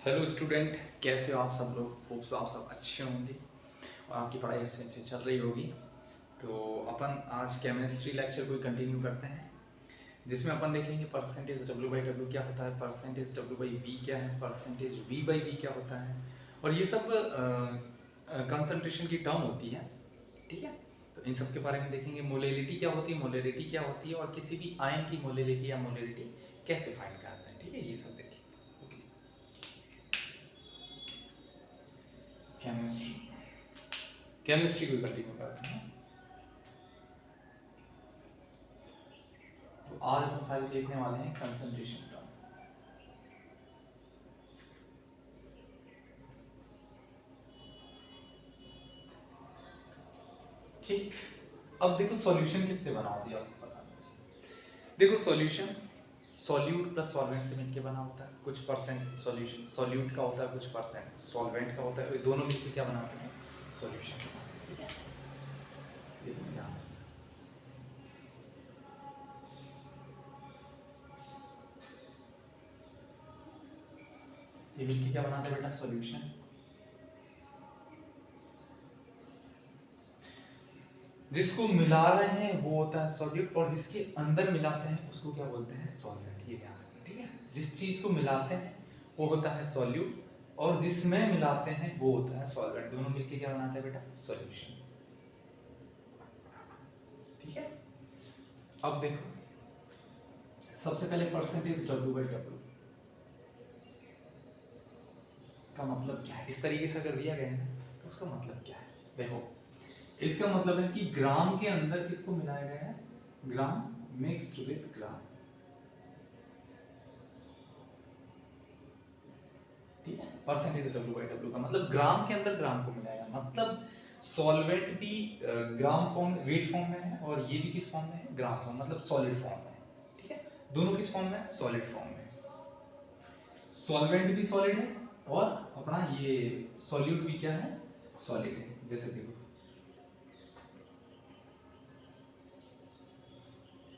Hello student, कैसे हो आप सब लोग। होप सो आप सब अच्छे होंगे और आपकी पढ़ाई अच्छे से चल रही होगी। तो अपन आज केमिस्ट्री लेक्चर को कंटिन्यू करते हैं, जिसमें अपन देखेंगे परसेंटेज डब्ल्यू बाई डब्ल्यू क्या होता है, परसेंटेज डब्ल्यू बाई वी क्या है, परसेंटेज वी बाई वी क्या होता है। और ये सब कंसंट्रेशन की टर्म होती है, ठीक है। तो इन सब के बारे में देखेंगे। मोलेलिटी क्या होती है, मोलेलिटी क्या होती है, और किसी भी आयन की मोलेलिटी या मोलेलिटी कैसे फाइंड करते हैं, ठीक है। ये सब देखेंगे। ओके, केमिस्ट्री को कंटिन्यू करते हैं। तो आज अपन सारे देखने वाले हैं कंसंट्रेशन टर्म। ठीक, अब देखो सॉल्यूशन किससे बना होती है आपको पता है। देखो सॉल्यूशन सॉल्यूट प्लस सॉल्वेंट से मिलकर बना होता है। कुछ परसेंट सॉल्यूशन सॉल्यूट का होता है, कुछ परसेंट सॉल्वेंट का होता है। दोनों मिलकर क्या बनाते हैं, सॉल्यूशन। ठीक है, देखो यहाँ ये मिलकर क्या बनाते हैं बेटा, सॉल्यूशन। जिसको मिला रहे हैं वो होता है सॉल्यूट, और जिसके अंदर मिलाते हैं उसको क्या बोलते हैं, सॉल्वेंट। ये ध्यान रखना, ठीक है। जिस चीज को मिलाते हैं वो होता है सॉल्यूट, और जिसमें मिलाते हैं वो होता है सॉल्वेंट। दोनों मिलके क्या बनाते हैं बेटा, सॉल्यूशन। ठीक है, अब देखो सबसे पहले परसेंटेज डब्ल्यू बाई डब्ल्यू का मतलब क्या है। इस तरीके से अगर दिया गया है ना तो उसका मतलब क्या है, देखो इसका मतलब है कि ग्राम के अंदर किसको मिलाया गया है, ग्राम मिक्स्ड विद ग्राम। ठीक है, परसेंटेज डब्ल्यू बाई डब्ल्यू का मतलब ग्राम के अंदर ग्राम को मिलाएगा। मतलब सॉल्वेंट भी ग्राम फॉर्म वेट फॉर्म में है, और ये भी किस फॉर्म में है, ग्राम फॉर्म, मतलब सॉलिड फॉर्म में। ठीक है, दोनों किस फॉर्म में है, सॉलिड फॉर्म में। सॉल्वेंट भी सॉलिड है और अपना ये सॉल्यूट भी क्या है, सॉलिड है। जैसे देखो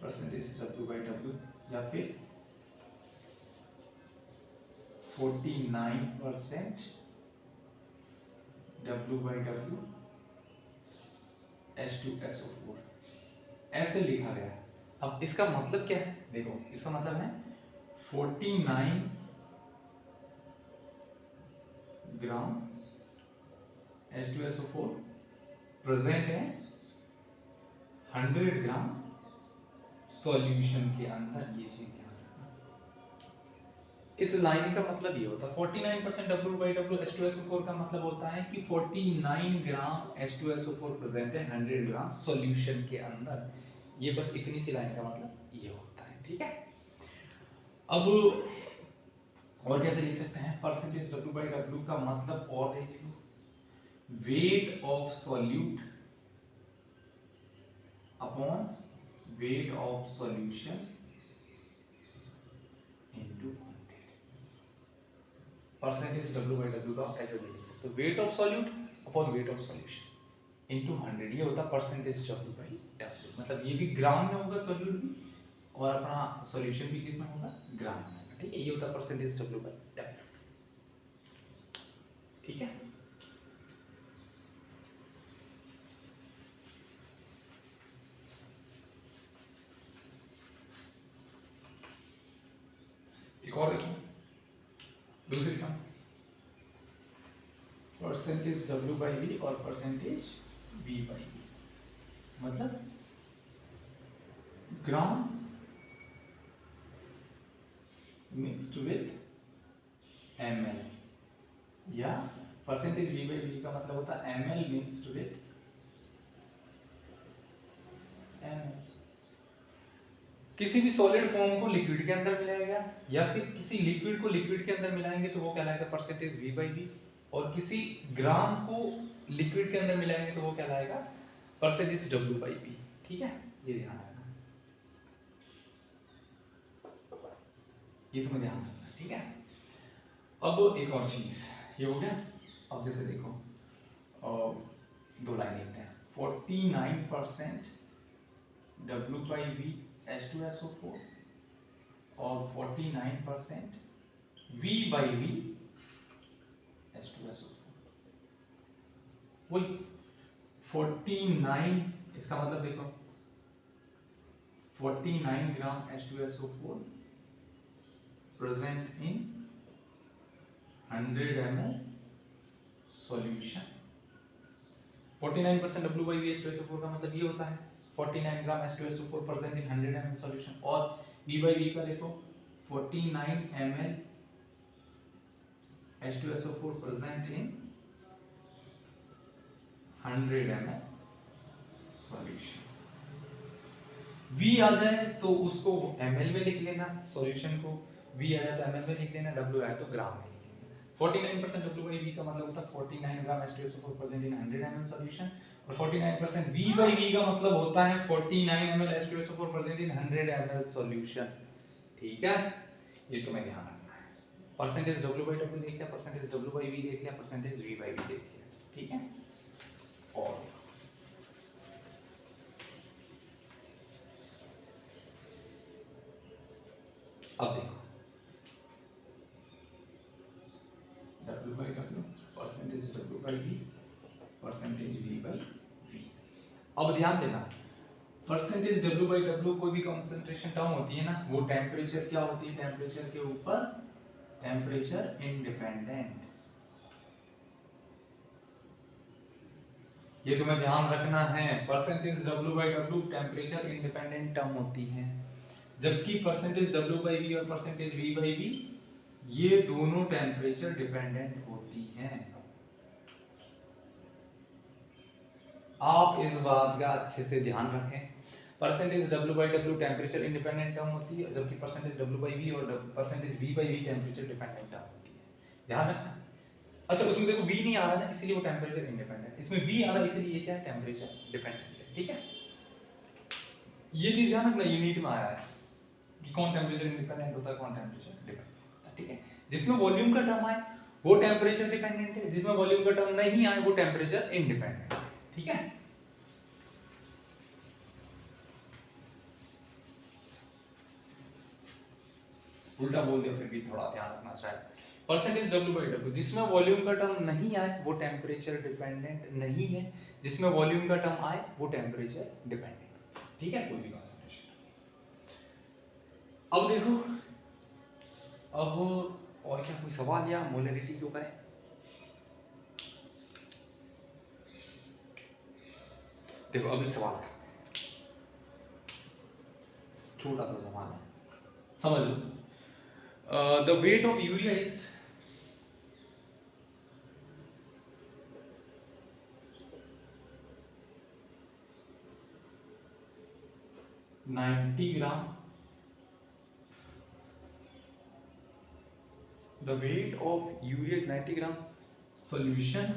परसेंटेज डब्ल्यू बाई डब्ल्यू, या फिर 49% डब्ल्यू बाई डब्ल्यू H2SO4 ऐसे लिखा गया है। अब इसका मतलब क्या है, देखो इसका मतलब है 49 ग्राम H2SO4 प्रेजेंट है 100 ग्राम सॉल्यूशन के अंदर। ये चीज ध्यान रखना। इस लाइन का मतलब ये होता है 49% W/W H2SO4 का मतलब होता है कि 49 ग्राम H2SO4 प्रेजेंट है 100 ग्राम सॉल्यूशन के अंदर। ये बस इतनी सी लाइन का मतलब ये होता है, ठीक है। अब और कैसे लिख सकते हैं, परसेंटेज W/W का मतलब और देख लो, weight of solute upon weight of solution into 100। Percentage W/W का ऐसे भी लिख सकते हो, weight of solute upon weight of solution into 100। ये होता है परसेंटेज W/W। मतलब ये भी ग्राम में होगा सॉल्यूट भी, और अपना सॉल्यूशन भी किस में होगा, ग्राम में होगा। ठीक है, ये होता है परसेंटेज W/W। ठीक है, एक और देखो दूसरी टर्म, परसेंटेज W/V और परसेंटेज V/V। मतलब ग्राम मिक्स्ड विद ml, या परसेंटेज V/V का मतलब होता है ml मिक्स्ड विद ml। किसी भी सॉलिड फॉर्म को लिक्विड के अंदर मिलाएगा, या फिर किसी लिक्विड को लिक्विड के अंदर मिलाएंगे तो वो कहलाएगा परसेंटेज V/V, और किसी ग्राम को लिक्विड के अंदर मिलाएंगे तो वो कहलाएगा परसेंटेज W/V। ठीक है, ये ध्यान रखना, ये तुम्हें ध्यान रखना, ठीक है। अब एक और चीज, ये हो गया। अब जैसे देखो दो लाइन लिखते हैं, 49% W/V H2SO4 और 49% V/V H2SO4 वही 49, इसका मतलब देखो 49 ग्राम H2SO4 present in 100 ml solution। 49% WV H2SO4 का मतलब ये होता है 49 ग्राम H2SO4 present in 100 ml solution। और V/V का देखो 49 ml H2SO4 present in 100 ml solution। V आ जाए तो उसको ml में लिख लेना, सॉल्यूशन को V आ जाए तो ml में लिख लेना, W आए तो ग्राम में लिख लेना। 49% W/V का मतलब होता है 49 ग्राम H2SO4 present in 100 ml solution, और 49% V/V का मतलब होता है 49 ml H2SO4 present in 100 ml solution। ठीक है, ये तुम्हें ध्यान रखना है। परसेंटेज W/W देख लिया, परसेंटेज W/V देख लिया, परसेंटेज V/V देख लिया, ठीक है। और अब देखो W/W percentage W/V percentage V/V। अब ध्यान देना, परसेंटेज W/W कोई भी कंसंट्रेशन टर्म होती है ना, वो टेम्परेचर क्या होती है, टेम्परेचर के ऊपर टेम्परेचर इंडिपेंडेंट। ये तुम्हें ध्यान रखना है, percentage W/W temperature independent term होती है, जबकि परसेंटेज W/V और परसेंटेज V/V ये दोनों टेम्परेचर डिपेंडेंट होती हैं। आप इस बात का अच्छे से ध्यान रखें, percentage W/W temperature independent term होती है, जबकि परसेंटेज W/V और percentage V/V temperature dependent term होती है। ध्यान रखना। अच्छा, उसमें देखो V नहीं आ रहा ना, इसलिए वो टेम्परेचर इंडिपेंडेंट, इसमें V आ रहा है इसलिए ये क्या है, टेम्परेचर डिपेंडेंट है। ठीक है, ये चीज ध्यान रखना, यूनिट में आया है कि कौन टेम्परेचर इंडिपेंडेंट होता है, कौन टेम्परेचर डिपेंडेंट होता है। ठीक है, जिसमें वॉल्यूम का टर्म आए वो टेम्परेचर डिपेंडेंट है, जिसमें वॉल्यूम का टर्म नहीं आए वो टेम्परेचर इंडिपेंडेंट है। ठीक है, उल्टा बोल दिया फिर भी थोड़ा ध्यान रखना चाहिए। परसेंटेज W/W जिसमें वॉल्यूम का टर्म नहीं आए वो टेम्परेचर डिपेंडेंट नहीं है, जिसमें वॉल्यूम का टर्म आए वो टेम्परेचर डिपेंडेंट। ठीक है, कोई भी कंसंट्रेशन। अब देखो, अब और क्या कोई सवाल या मोलरिटी क्यों करें। देखो अब एक सवाल है, छोटा सा सवाल है, समझ लो। The weight of urea is 90 gram. The weight of urea is 90 gram solution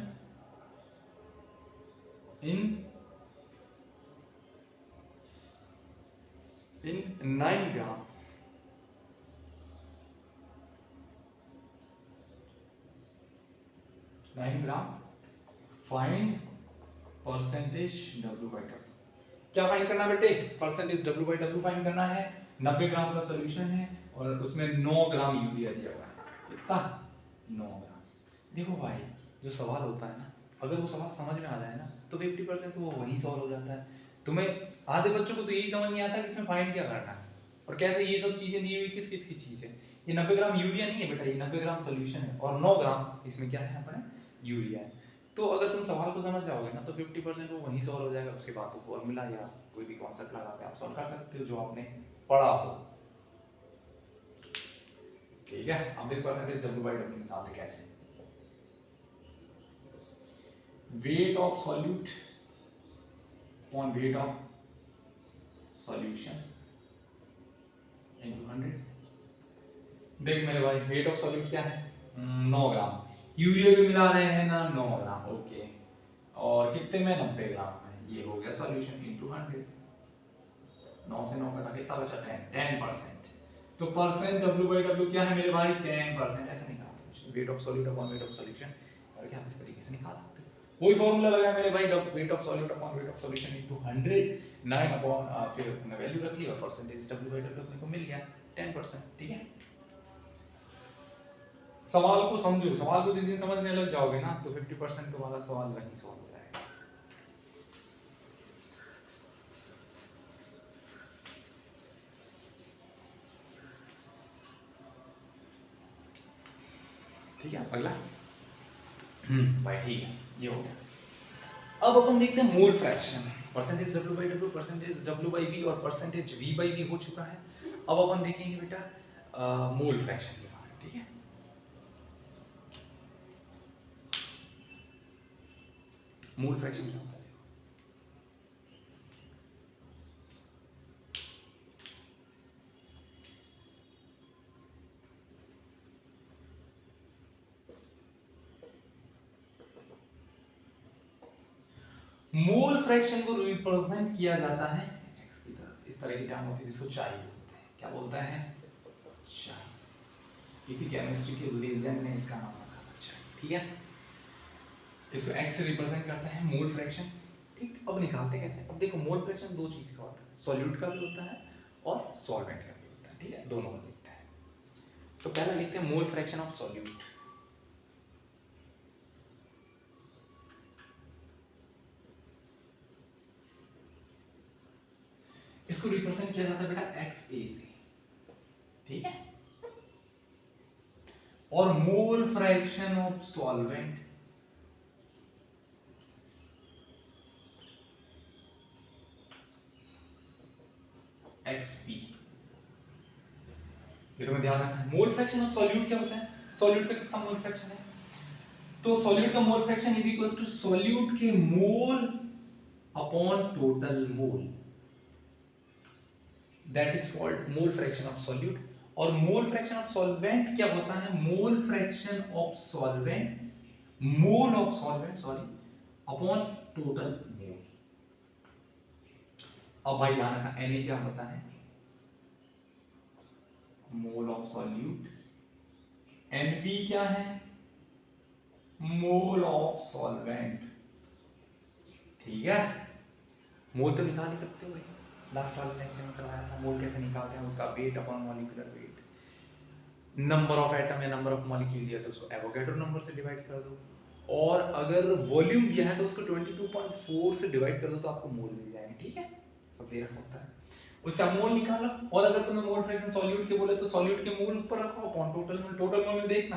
in 9 gram 9 gram. Find percentage W/W। क्या फाइंड करना बेटे, परसेंटेज W/W फाइंड करना है। 90 ग्राम का सॉल्यूशन है और उसमें 9 ग्राम यूरिया दिया हुआ है, कितना, 9 ग्राम। देखो भाई, जो सवाल होता है ना, अगर वो सवाल समझ में आ जाए ना तो 50% तो वो वहीं सॉल्व हो जाता है। तुम्हें आधे बच्चों को तो यही समझ नहीं आता कि इसमें फाइंड क्या करना है और कैसे ये सब चीजें दी हुई किस किस की चीज है। ये 90 ग्राम यूरिया नहीं है बेटा, ये 90 ग्राम सॉल्यूशन है और 9 ग्राम इसमें क्या है, अपने यूरिया है। तो अगर तुम सवाल को समझ जाओगे ना तो 50% वो वहीं सॉल्व हो जाएगा। उसके बाद तो फॉर्मूला या कोई भी कॉन्सेप्ट लगा के आप सॉल्व कर सकते हो जो आपने पढ़ा हो। ठीक है, अब देखो परसेंटेज W/W निकालते कैसे। Wait of solute upon weight of solution into 100। देख मेरे भाई, वेट ऑफ सॉल्यूट क्या है, 9 ग्राम। यूरिया भी मिला रहे हैं ना, 9 ग्राम, ओके। और कितने में, 90 ग्राम में। ये हो गया सॉल्यूशन इनटू 100। 9 से 9 कटा कितना बचा, 10%। तो परसेंट W/W क्या है मेरे भाई, 10%। ऐसे निकालते हैं wait of solute upon weight of solution, और क्या आप इस तरीके से निकाल सकते हो। वही फॉर्मूला लगाया मेरे भाई, wait of solute upon weight of solution into 100। 9 upon फिर हमने वैल्यू रख ली और परसेंटेज W/W अपने को मिल गया 10%। ठीक है, सवाल को समझो, सवाल को जिस दिन समझने लग जाओगे ना तो 50% तुम्हारा सवाल वहीं सॉल्व हो जाएगा। ठीक है, अगला। भाई ठीक है, ये हो गया। अब अपन देखते हैं mole fraction. Percentage W by W, percentage W by V और परसेंटेज V बाई V हो चुका है। अब अपन देखेंगे बेटा मोल फ्रैक्शन के बारे में। ठीक है, मोल फ्रैक्शन क्या होता है? मोल फ्रैक्शन को रिप्रेजेंट किया जाता है x की तरह से। इस तरह की टर्म होती है जिसको चाई बोलते हैं। क्या बोलता है? चाई। किसी केमिस्ट्री के लेजेंड ने इसका नाम रखा था चाई। ठीक है, इसको x से रिप्रेजेंट करता है मोल फ्रैक्शन। ठीक, अब निकालते कैसे? अब देखो, मोल फ्रैक्शन दो चीज का होता है, सॉल्यूट का भी होता है और सॉल्वेंट का भी होता है। ठीक है, दोनों का लिखते हैं। तो पहला लिखते हैं मोल फ्रैक्शन ऑफ सॉल्यूट। इसको रिप्रेजेंट किया जाता है बेटा XA से। ठीक है, और mole fraction of solvent XB। ये तुम्हें ध्यान रखना है। मोल फ्रैक्शन ऑफ सॉल्यूट क्या होता है? सॉल्यूट का कितना मोल फ्रैक्शन है? तो सॉल्यूट का mole fraction is equal to solute के mole upon total mole, that is called mole fraction of solute. और मोल फ्रैक्शन ऑफ सॉल्वेंट क्या होता है? Mole fraction of solvent, mole of solvent sorry, upon total mole. अब भाई ध्यान रखना, Na क्या होता है? Mole of solute. Nb क्या है? मोल ऑफ सॉल्वेंट। ठीक है, मोल तो निकाल ही सकते हो भाई, लास्ट वाले लेक्चर में करवाया था। मोल कैसे निकालते हैं? उसका wait upon molecular wait, number of atom या नंबर ऑफ मॉलिक्यूल दिया तो उसको एवोगैड्रो नंबर से डिवाइड कर दो, और अगर वॉल्यूम दिया है तो उसको 22.4 से डिवाइड कर दो तो आपको मोल मिल जाएंगे। ठीक है, सब दे रखा होता है, उससे आप मोल निकालो। और अगर तुम्हें मोल फ्रैक्शन सॉल्यूट के बोले तो सॉल्यूट के मोल ऊपर रखो अपॉन टोटल मोल। टोटल मोल में देखना,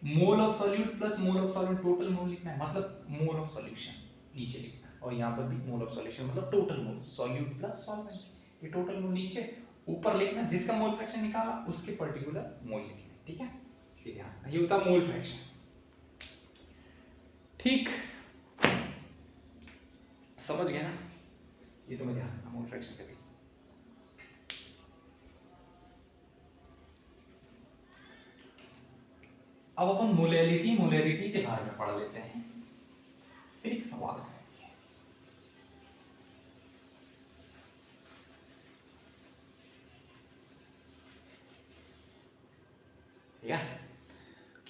mole of solute plus mole of solvent, total mole लिखना है, मतलब मोल ऑफ सॉल्यूशन नीचे लिखना है। और यहाँ पर भी मोल ऑफ सॉल्यूशन मतलब total mole, solute plus solvent. ये टोटल मोल नीचे, ऊपर लिखना जिसका मोल फ्रैक्शन निकाला उसके पर्टिकुलर मोल लिखना। ठीक है, ये ध्यान रखना, ये होता है मोल फ्रैक्शन। ठीक, समझ गए ना? ये तो मैं ध्यान रखना मोल फ्रैक्शन का केस। अब अपन मोलैलिटी, मोलैरिटी के बारे में पढ़ लेते हैं। फिर एक सवाल है, ठीक है?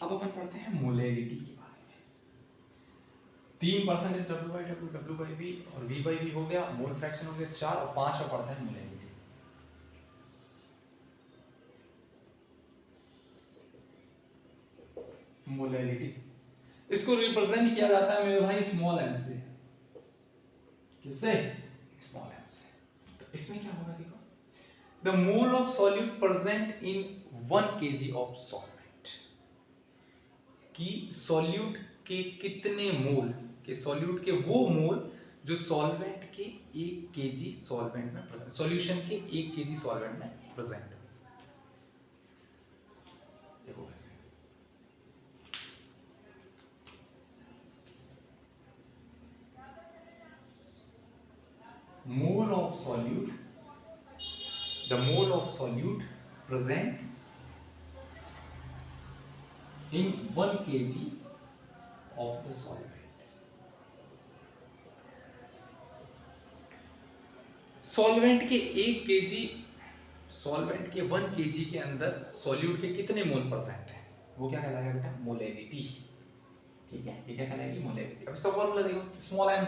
अब अपन पढ़ते हैं मोलैलिटी के बारे में। 3% W by W, W by V और V बाई V हो गया, मोल फ्रैक्शन हो गया 4, और 5 में पढ़ते हैं मोलैलिटी। मोलैलिटी इसको रिप्रेजेंट किया जाता है मेरे भाई स्मॉल m से। किससे? स्मॉल m से। तो इसमें क्या होगा देखो, the mole of solute present in 1 kg of solvent, कि सॉल्यूट के कितने मोल, के सॉल्यूट के वो मोल जो सॉल्वेंट के 1 kg सॉल्वेंट में प्रेजेंट, सॉल्यूशन के 1 kg सॉल्वेंट में प्रेजेंट। देखो कैसे, mole of solute, the mole of solute present in 1 kg of the solvent. Solvent के 1 kg, सॉल्वेंट के 1 kg के अंदर सॉल्यूट के कितने मोल प्रेजेंट है, वो क्या कहलाएगा बेटा? मोलैरिटी। ठीक है, ये क्या कहलाएगी? मोलैरिटी। अब इसका फॉर्मूला देखो, small m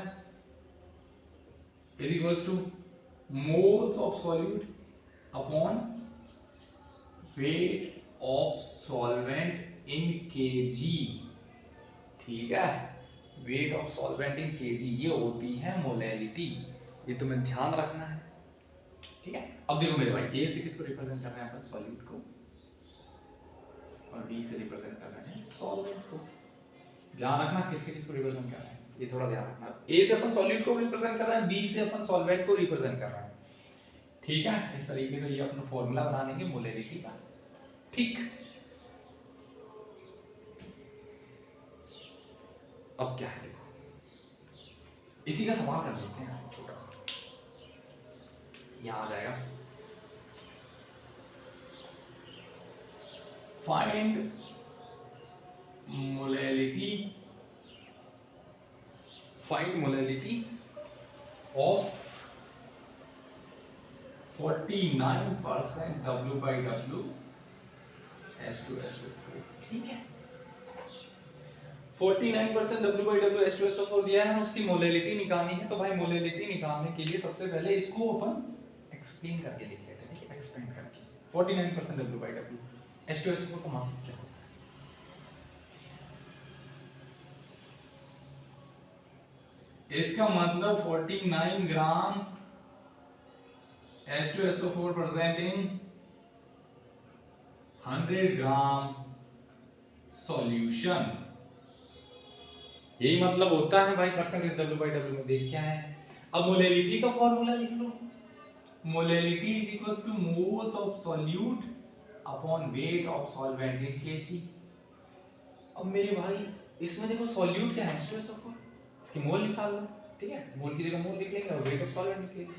is equals to moles of solute upon weight of solvent in KG, ठीक है, wait of solvent in KG, ये होती है मोलैलिटी, ये तुम्हें ध्यान रखना है, ठीक है। अब देखो मेरे भाई, ए से किसको रिप्रेजेंट कर रहे हैं अपन, सॉल्यूट को, और बी से रिप्रेजेंट कर रहे हैं सॉल्वेंट को। ध्यान रखना किससे किसको रिप्रेजेंट कर रहे हैं, ये थोड़ा ध्यान रखना। ए से अपन सॉल्यूट को रिप्रेजेंट कर रहे हैं, बी से अपन सॉल्वेंट को रिप्रेजेंट कर रहे हैं, ठीक है। इस तरीके से ये अपना फॉर्मूला बना लेंगे मोलैरिटी का, ठीक। अब क्या है देखो, इसी का सवाल कर लेते हैं छोटा सा, यहां आ जाएगा, find molality of 49% W/W H2SO4, ठीक है। 49% W/W H2SO4 दिया है, उसकी मोलैलिटी निकालनी है। तो भाई मोलैलिटी निकालने के लिए सबसे पहले इसको अपन एक्सप्लेन करके लिख लेते हैं, ठीक है, एक्सप्लेन करके। 49% W/W H2SO4 का मतलब क्या होता है? इसका मतलब 49 ग्राम H2SO4 present in 100 gram solution, यही मतलब होता है भाई परसेंटेज W/W में। देख क्या है, अब मोलैलिटी का फॉर्मूला लिख लो, molality is equals to moles of solute upon weight of solvent in kg. अब मेरे भाई इसमें देखो सॉल्यूट क्या है, H2SO4, इसकी मोल निकाल लो, ठीक है, मोल की जगह मोल लिख लेंगे और वेट ऑफ सॉल्वेंट लिख लेंगे।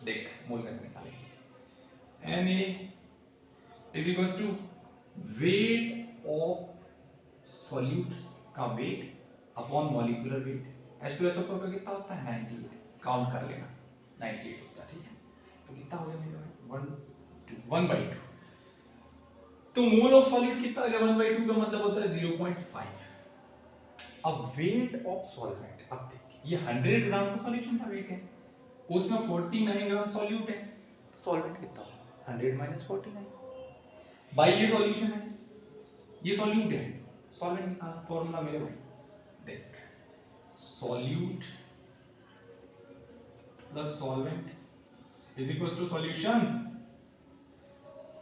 देख मोल कैसे निकालेंगे, Na is equals to weight of solute का weight upon molecular weight. H2SO4 का कितना होता है, 98, काउंट कर लेना, 98 होता है, ठीक है। तो कितना हो गया मेरे भाई, 1/2। तो मोल ऑफ सॉल्यूट कितना आ गया, 1/2 का मतलब होता है 0.5। अब वेट ऑफ सॉल्वेंट, अब देखिए ये 100 ग्राम का सॉल्यूशन का वेट है, उसमें 49 ग्राम सॉल्यूट है, तो सॉल्वेंट कितना होगा, 100 - 49। भाई ये सॉल्यूशन है, ये सॉल्यूट है, सॉल्वेंट निकालना, फॉर्मूला मेरे भाई देख, solute plus solvent is equal to solution.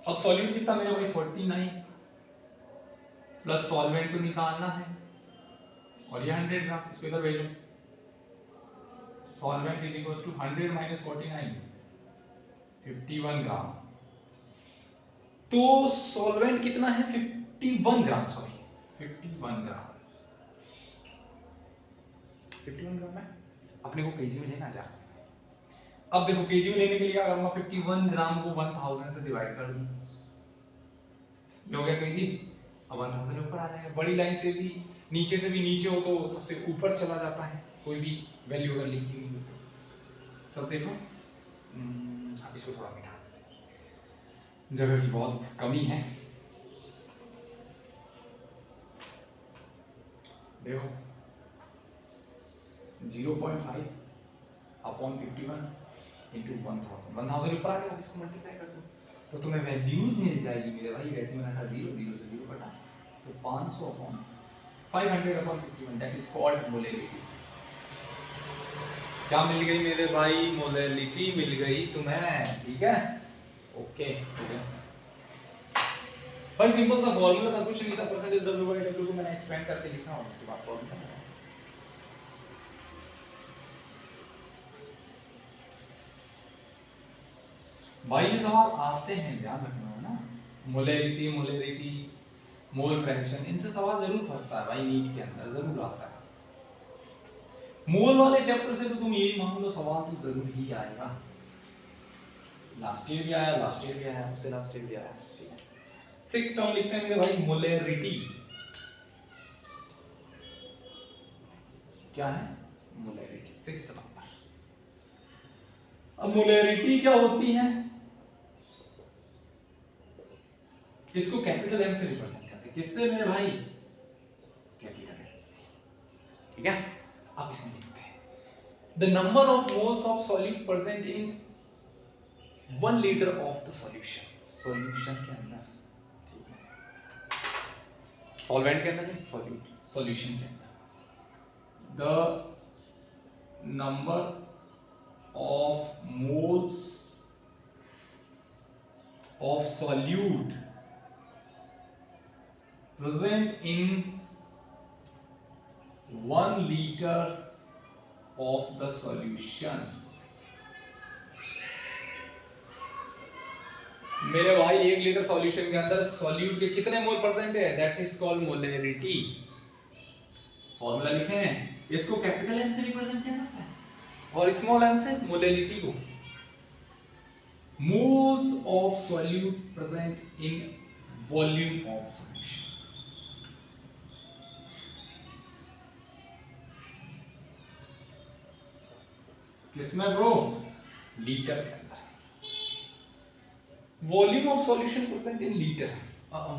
अब सॉल्यूट कितना मेरे भाई, 49 प्लस सॉल्वेंट तो निकालना है, और ये 100 ग्राम, इसको इधर भेजो, सॉल्वेंट इज इक्वल टू 100 - 49, 51 ग्राम। तो सॉल्वेंट कितना है, 51 ग्राम, सॉरी 51 ग्राम, 51 ग्राम है, अपने को केजी में लेना क्या। अब देखो केजी में लेने के लिए क्या करूंगा, 51 ग्राम को 1000 से डिवाइड कर दूं, ये हो गया केजी। अब 1000 ऊपर आ जाएगा, बड़ी लाइन से भी नीचे से भी नीचे हो तो सबसे ऊपर चला जाता है, कोई भी वैल्यू अगर लिखी हुई हो तो। तब देखो अब इसको थोड़ा मिटा, जगह की बहुत कमी है, देखो 0.5 अपॉन 51 इंटू 1000 ऊपर आ गया, अब इसको मल्टीप्लाई कर दो तो तुम्हें वैल्यूज मिल जाएगी मेरे भाई। वैसे में रखा 0 0 से 0 बटा, तो 500 upon 500 upon 51, that is called molality. क्या मिल गई मेरे भाई, मोलैलिटी मिल गई तुम्हें, ठीक है, ओके ठीक है भाई। सिंपल सा फॉर्मूला था, कुछ नहीं था, परसेंटेज W/W को मैंने एक्सपेंड करके लिखा और उसके बाद फॉर्मूला। भाई ये सवाल आते हैं, ध्यान रखना है ना, मोलैरिटी मोलैरिटी मोल फ्रैक्शन, इनसे सवाल जरूर फंसता है भाई, नीट के अंदर जरूर आता है। मोल वाले चैप्टर से तो तुम यही मान लो, सवाल तो जरूर ही आएगा, लास्ट ईयर भी आया, लास्ट ईयर भी आया, उससे लास्ट ईयर भी आया, ठीक है। 6th टर्म लिखते हैं मेरे भाई, मोलैरिटी क्या है, मोलैरिटी 6th नंबर। अब मोलैरिटी क्या होती है, इसको कैपिटल M से रिप्रेजेंट करते हैं, किससे मेरे भाई, कैपिटल M से, ठीक है। अब इसमें लिखते हैं the number of moles of solute present in 1 litre of the solution, solution के अंदर, ठीक है। सॉल्वेंट के अंदर नहीं, सॉल्यूशन के अंदर the number of moles of solute present in 1 liter of the solution। मेरे भाई 1 लीटर सॉल्यूशन के अंदर सॉल्यूट के कितने मोल परसेंट है, that is called molarity. Formula लिखे हैं, इसको कैपिटल एम से रिप्रेजेंट किया जाता है और स्मॉल एम से मोलैरिटी को। Moles of solute present in volume of solution. किसमें ब्रो, लीटर के अंदर। Volume of solution percent in litre,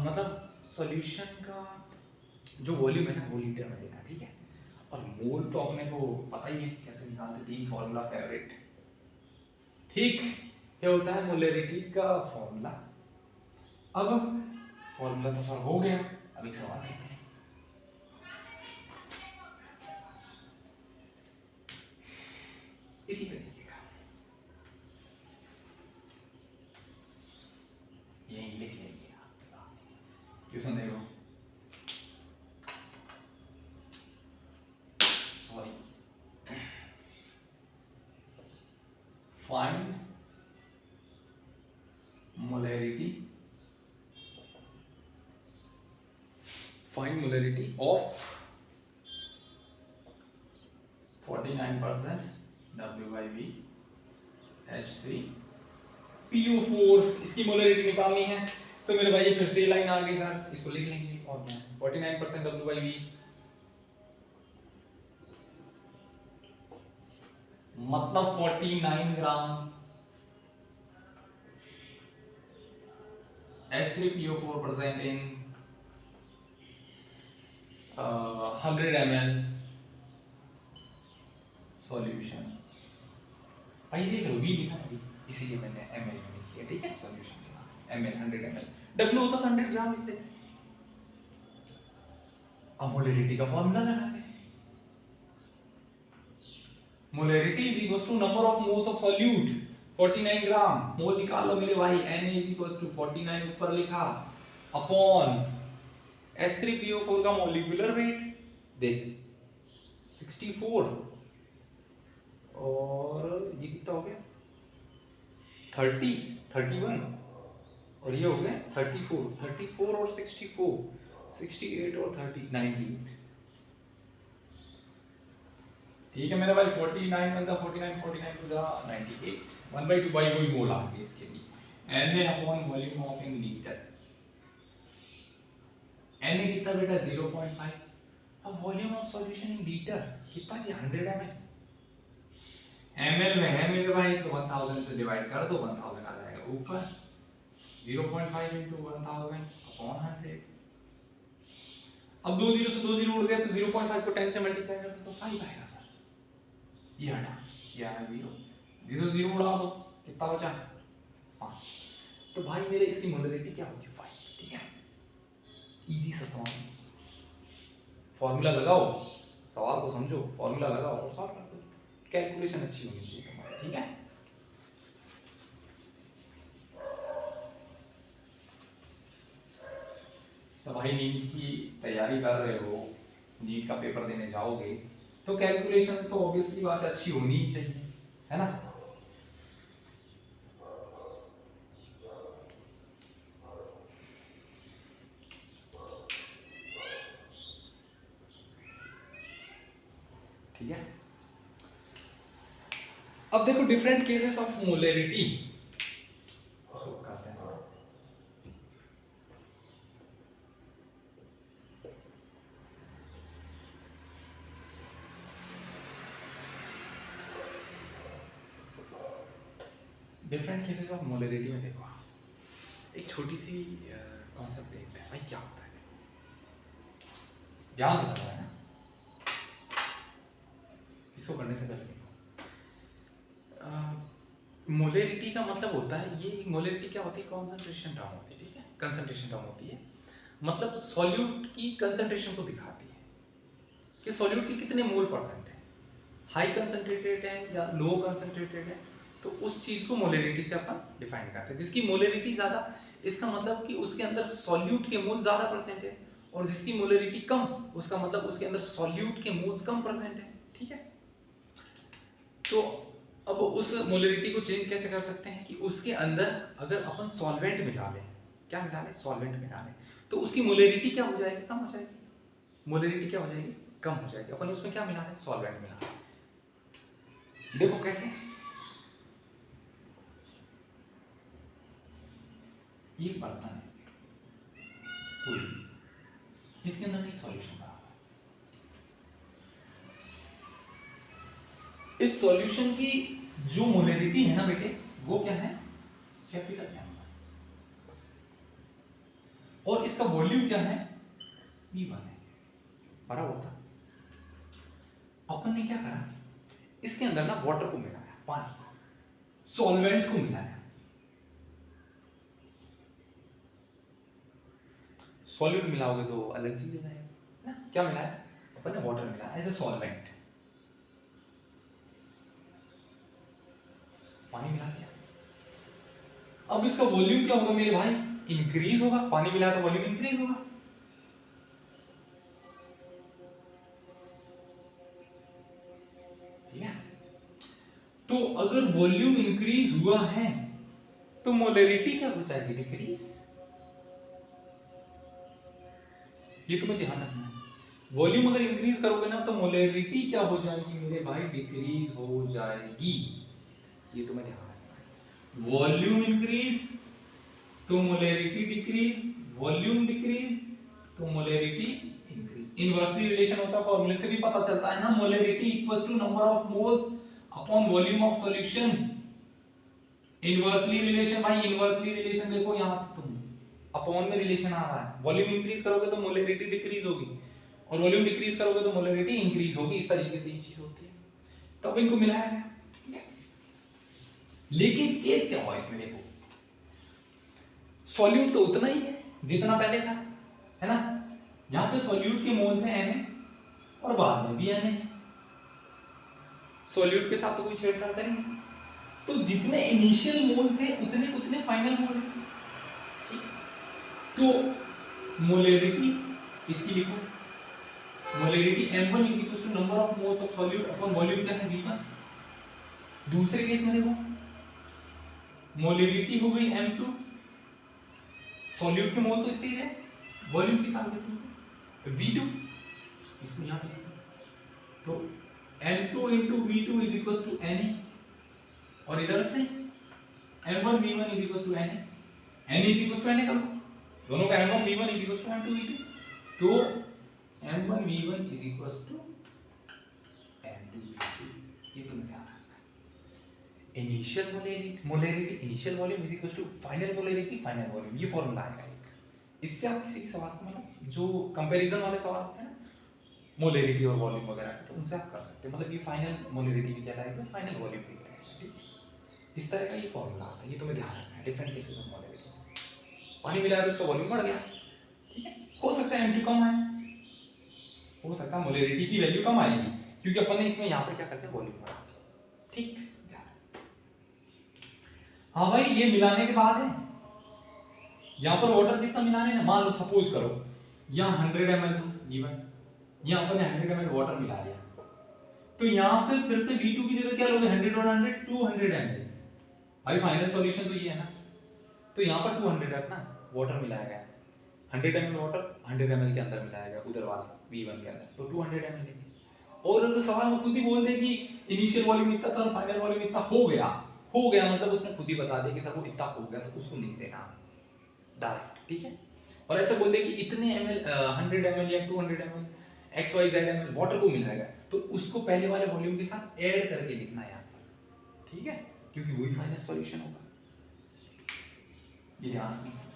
मतलब सॉल्यूशन का जो वॉल्यूम है ना वो लीटर में लेना, ठीक है। और मोल तो अपने को पता ही है कैसे निकालते, 3 फॉर्मूला फेवरेट, ठीक। ये होता है मोलैरिटी का फॉर्मूला। अब फॉर्मूला तो सर हो गया, अब एक सवाल करते हैं। इसी तरीके का ये लिख लेंगे आप, क्वेश्चन देखो, sorry, find molarity of 49% W/V H3PO4। इसकी मोलैरिटी निकालनी है तो मेरे भाई ये फिर से लाइन आ गई सर, इसको लिख लेंगे। और क्या, 49% W/V मतलब 49 ग्राम H3PO4 present in 100 ml solution. भाई देख लो V लिखा है, इसीलिए मैंने ml में लिख लिया, ठीक है। सॉल्यूशन के नाम ml 100 ml, W होता था 100 ग्राम लिख लेते। अब मोलैरिटी का फॉर्मूला लगाते हैं। Molarity is equal to number of moles of solute, 49 gram, mole निकाल लो मेरे भाई, Na इज इक्वल टू 49 ऊपर लिखा अपॉन H3PO4 का मॉलिक्यूलर वेट देख 64 और ये कितना हो गया 30 31 और ये हो गया 34 और 64 68 और 30 98। ठीक है मेरे भाई, 49 में 49 49 टू 98, 1/2 बाई वही मोल आ गया इसके लिए। Na upon volume of in litre, Na कितना बेटा 0.5। अब volume of solution in litre कितना दिया 100 ml, ml में है मेरे भाई तो 1000 से डिवाइड कर दो, 1000 आ जाएगा ऊपर, 0.5 into 1000 अपॉन 100। अब 2 जीरो से 2 जीरो उड़ गए तो 0.5 को 10 से मल्टीप्लाई कर दो तो 5 आएगा सर। ये हटा, ये आया 0, 0 0 उड़ा दो, कितना बचा 5। तो भाई मेरे इसकी मोलैरिटी क्या होगी 5, ठीक है। इजी सा सवाल, फॉर्मूला लगाओ, सवाल को समझो, फॉर्मूला लगाओ और सॉल्व कर दो। कैलकुलेशन अच्छी होनी चाहिए तुम्हारी, ठीक है। तो भाई नीट की तैयारी कर रहे हो, नीट का पेपर देने जाओगे तो कैलकुलेशन तो ऑब्वियसली बात अच्छी होनी ही चाहिए, है ना। ठीक है, अब देखो डिफरेंट केसेस ऑफ मोलैरिटी, उसको करते हैं थोड़ा। डिफरेंट केसेस ऑफ मोलैरिटी में देखो एक छोटी सी कॉन्सेप्ट देखते हैं भाई क्या होता है, ध्यान से समझना है। इसको करने से पहले मोलैरिटी का मतलब होता है, ये मोलैरिटी क्या होती है, कॉन्सेंट्रेशन टर्म होती है, ठीक है, कंसंट्रेशन टर्म होती है। मतलब सॉल्यूट की कंसंट्रेशन को दिखाती है कि सॉल्यूट के कितने मोल परसेंट है, हाई कंसंट्रेटेड है या लो कंसंट्रेटेड है। तो उस चीज को मोलरिटी से अपन डिफाइन करते हैं। जिसकी मोलरिटी ज्यादा, इसका मतलब कि उसके अंदर सॉल्यूट के मोल ज्यादा परसेंट है, और जिसकी मोलरिटी कम, उसका मतलब उसके अंदर सॉल्यूट के मोल्स कम परसेंट है। ठीक है, तो अब उस मोलरिटी को चेंज कैसे कर सकते हैं कि उसके अंदर अगर अपन सॉल्वेंट मिला लें, क्या मिला लें, सॉल्वेंट मिला लें, तो उसकी मोलरिटी क्या हो जाएगी, कम हो जाएगी। मोलरिटी क्या हो जाएगी, कम हो जाएगी। अपन उसमें क्या मिला रहे हैं, सॉल्वेंट मिला रहे हैं। देखो कैसे, ये बर्तन है कोई, इसके अंदर एक सॉल्यूशन बना हुआ है। इस सॉल्यूशन की जो मोलरिटी है ना बेटे, वो क्या है, कैपिटल एम, और इसका वॉल्यूम क्या है, V1 है। भरा हुआ था। अपन ने क्या करा, इसके अंदर ना वाटर को मिलाया, पानी को, सॉल्वेंट को मिलाया। सॉल्यूट मिलाओगे तो अलग चीज है ना। क्या मिलाया अपन ने, वाटर मिलाया एज ए सॉल्वेंट, पानी मिला दिया। अब इसका वॉल्यूम क्या होगा मेरे भाई, इंक्रीज होगा। पानी मिलाया तो वॉल्यूम इंक्रीज होगा। ठीक है, तो अगर वॉल्यूम इंक्रीज हुआ है तो मोलरिटी क्या हो जाएगी, डिक्रीज। ये तुम्हें ध्यान रखना है। वॉल्यूम अगर इंक्रीज करोगे ना तो मोलरिटी क्या हो जाएगी मेरे भाई, डिक्रीज हो जाएगी। ये तुम्हें ध्यान रखना है। वॉल्यूम इंक्रीज तो मोलरिटी डिक्रीज, वॉल्यूम डिक्रीज तो मोलरिटी इंक्रीज। इनवर्सली रिलेशन होता है, फॉर्मूले से भी पता चलता है ना, molarity equals to number of moles upon volume of solution. Inversely relation भाई, इनवर्सली रिलेशन देखो यहां से तुम अपॉन में रिलेशन आ रहा है। वॉल्यूम इंक्रीज करोगे तो मोलरिटी डिक्रीज होगी, और वॉल्यूम डिक्रीज करोगे तो मोलरिटी इंक्रीज होगी। इस तरीके से ये चीज होती है। तो अब इनको मिलाया गया, ठीक है। लेकिन केस क्या हुआ इसमें, देखो सॉल्यूट तो उतना ही है जितना पहले था, है ना। यहां पे सॉल्यूट के मोल थे Na, और बाद में भी Na है। सॉल्यूट के साथ तो कोई छेड़छाड़ करेंगे, तो जितने इनिशियल मोल थे उतने उतने फाइनल मोल। तो मोलरिटी इसकी लिखो, molarity m1 is equal to number of moles of solute upon volume क्या है, V1। दूसरे केस में देखो, मोलरिटी हो गई m2, सॉल्यूट के मोल तो इतने ही है, वॉल्यूम कितना हो गया V2। इसको यहां पे तो m2 into v2 is equals to na, और इधर से m1 v1 is equals to na, na is equals to na कर दो, दोनों का m1 v1 is equals to m2 v2, तो m1 v1 is equals to m2 v2। ये तुम्हें ध्यान रखना है। Initial molarity initial volume is equals to final molarity final volume, ये फॉर्मूला आएगा एक। इससे आप किसी भी सवाल को, मतलब जो कंपैरिजन वाले सवाल होते हैं ना, मोलरिटी और वॉल्यूम वगैरह, तो उनसे आप कर सकते हैं। मतलब ये फाइनल मोलरिटी भी कहलाएगा, फाइनल वॉल्यूम भी कहलाएगा। ठीक, इस तरह का ये फॉर्मूला आता है, ये तुम्हें ध्यान रखना है। डिफरेंट केसेस ऑफ मोलरिटी, पानी मिलाया तो उसका वॉल्यूम बढ़ गया, ठीक है। हो सकता है एम2 कम आए, हो सकता है मोलरिटी की वैल्यू कम आएगी, क्योंकि अपन ने इसमें यहाँ पर क्या करते हैं, वॉल्यूम बढ़ा दिया। ठीक, हाँ भाई, ये मिलाने के बाद है, यहाँ पर वाटर जितना मिलाने ना, मान लो सपोज करो यहाँ 100 ml था गिवन, यहाँ अपन ने 100 ml वाटर मिला दिया, तो यहाँ पे फिर से V2 की जगह क्या लोगे, 100 और 100 200 ml। भाई फाइनल सॉल्यूशन तो ये है ना, तो यहाँ पर 200 रखना, वाटर मिलाया गया 100 ml वाटर 100 ml के अंदर मिलाया गया उधर वाला V1 के अंदर, तो 200 ml लेंगे। और अगर सवाल में खुद ही बोल दे कि इनिशियल वॉल्यूम इतना था और फाइनल वॉल्यूम इतना हो गया, मतलब उसने खुद ही बता दिया कि सर वो इतना हो गया, तो उसको लिख देना डायरेक्ट, ठीक है। और ऐसा बोल दे कि इतने ml 100 ml या 200 ml XYZ ml वाटर को मिलाएगा, तो उसको पहले वाले वॉल्यूम के साथ ऐड करके लिखना है यहाँ पर, ठीक है, क्योंकि वही फाइनल सॉल्यूशन होगा। ये ध्यान रखना।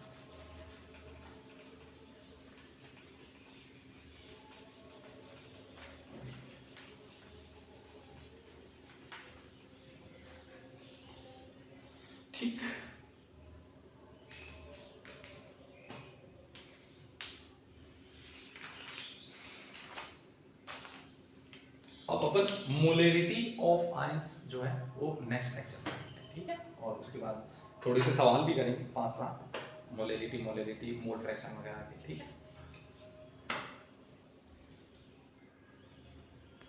ठीक, अब अपन मोलरिटी ऑफ आयंस जो है वो नेक्स्ट लेक्चर में करते हैं, ठीक है। और उसके बाद थोड़े से सवाल भी करेंगे 5-7 मोलरिटी मोल फ्रैक्शन वगैरह के, ठीक है।